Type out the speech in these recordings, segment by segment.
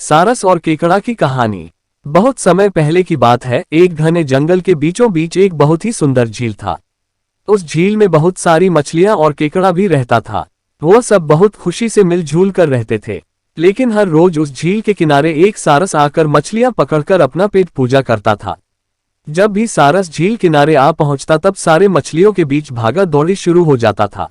सारस और केकड़ा की कहानी। बहुत समय पहले की बात है। एक घने जंगल के बीचों बीच एक बहुत ही सुंदर झील था। उस झील में बहुत सारी मछलियां और केकड़ा भी रहता था। वो सब बहुत खुशी से मिलजुल कर रहते थे। लेकिन हर रोज उस झील के किनारे एक सारस आकर मछलियां पकड़कर अपना पेट पूजा करता था। जब भी सारस झील किनारे आ पहुंचता तब सारे मछलियों के बीच भागा दौड़ी शुरू हो जाता था।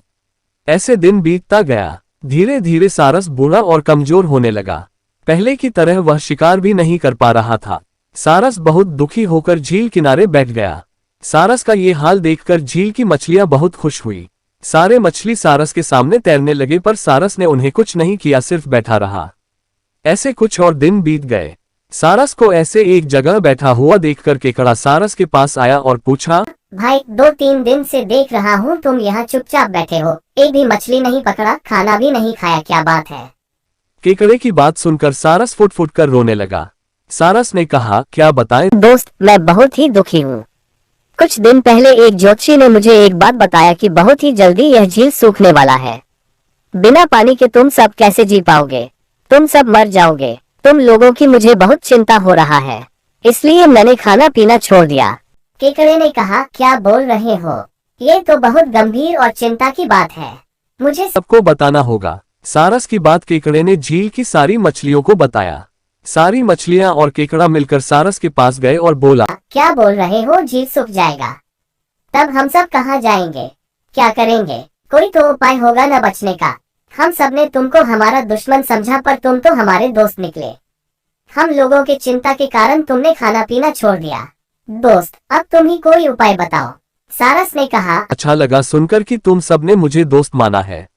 ऐसे दिन बीतता गया। धीरे धीरे सारस बूढ़ा और कमजोर होने लगा। पहले की तरह वह शिकार भी नहीं कर पा रहा था। सारस बहुत दुखी होकर झील किनारे बैठ गया। सारस का ये हाल देखकर झील की मछलियां बहुत खुश हुई। सारे मछली सारस के सामने तैरने लगे, पर सारस ने उन्हें कुछ नहीं किया, सिर्फ बैठा रहा। ऐसे कुछ और दिन बीत गए। सारस को ऐसे एक जगह बैठा हुआ देखकर केकड़ा सारस के पास आया और पूछा, भाई 2-3 दिन से देख रहा हूँ तुम यहाँ चुपचाप बैठे हो, एक भी मछली नहीं पकड़ा, खाना भी नहीं खाया, क्या बात है? केकड़े की बात सुनकर सारस फुट फुट कर रोने लगा। सारस ने कहा, क्या बताएं दोस्त, मैं बहुत ही दुखी हूँ। कुछ दिन पहले एक ज्योतिषी ने मुझे एक बात बताया कि बहुत ही जल्दी यह झील सूखने वाला है। बिना पानी के तुम सब कैसे जी पाओगे? तुम सब मर जाओगे। तुम लोगों की मुझे बहुत चिंता हो रहा है, इसलिए मैंने खाना पीना छोड़ दिया। केकड़े ने कहा, क्या बोल रहे हो? ये तो बहुत गंभीर और चिंता की बात है, मुझे सबको बताना होगा। सारस की बात केकड़े ने झील की सारी मछलियों को बताया। सारी मछलियां और केकड़ा मिलकर सारस के पास गए और बोला, क्या बोल रहे हो? झील सूख जाएगा, तब हम सब कहाँ जाएंगे? क्या करेंगे? कोई तो उपाय होगा न बचने का। हम सब ने तुमको हमारा दुश्मन समझा, पर तुम तो हमारे दोस्त निकले। हम लोगों के चिंता के कारण तुमने खाना पीना छोड़ दिया। दोस्त, अब तुम ही कोई उपाय बताओ। सारस ने कहा, अच्छा लगा सुनकर कि तुम सबने मुझे दोस्त माना है।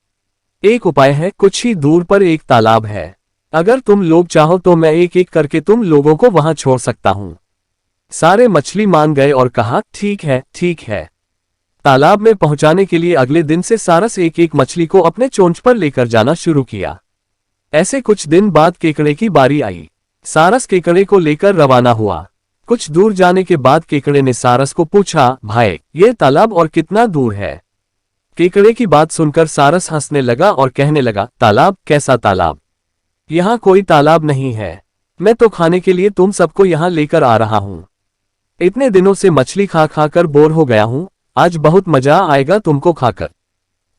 एक उपाय है, कुछ ही दूर पर एक तालाब है। अगर तुम लोग चाहो तो मैं एक एक करके तुम लोगों को वहां छोड़ सकता हूं। सारे मछली मान गए और कहा, ठीक है ठीक है। तालाब में पहुंचाने के लिए अगले दिन से सारस एक एक मछली को अपने चोंच पर लेकर जाना शुरू किया। ऐसे कुछ दिन बाद केकड़े की बारी आई। सारस केकड़े को लेकर रवाना हुआ। कुछ दूर जाने के बाद केकड़े ने सारस को पूछा, भाई ये तालाब और कितना दूर है? केकड़े की बात सुनकर सारस हंसने लगा और कहने लगा, तालाब? कैसा तालाब? यहाँ कोई तालाब नहीं है। मैं तो खाने के लिए तुम सबको यहाँ लेकर आ रहा हूँ। इतने दिनों से मछली खा खा कर बोर हो गया हूँ। आज बहुत मजा आएगा तुमको खाकर।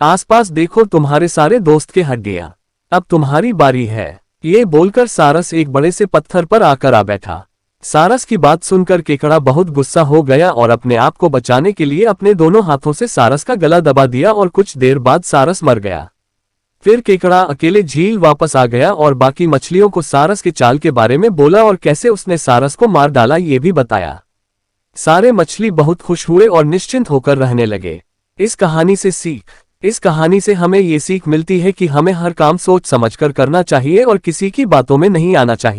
आसपास देखो, तुम्हारे सारे दोस्त के हड्डियां। अब तुम्हारी बारी है। ये बोलकर सारस एक बड़े से पत्थर पर आकर आ बैठा। सारस की बात सुनकर केकड़ा बहुत गुस्सा हो गया और अपने आप को बचाने के लिए अपने दोनों हाथों से सारस का गला दबा दिया और कुछ देर बाद सारस मर गया। फिर केकड़ा अकेले झील वापस आ गया और बाकी मछलियों को सारस के चाल के बारे में बोला और कैसे उसने सारस को मार डाला ये भी बताया। सारे मछली बहुत खुश हुए और निश्चिंत होकर रहने लगे। इस कहानी से सीख। इस कहानी से हमें ये सीख मिलती है कि हमें हर काम सोच समझकर करना चाहिए और किसी की बातों में नहीं आना चाहिए।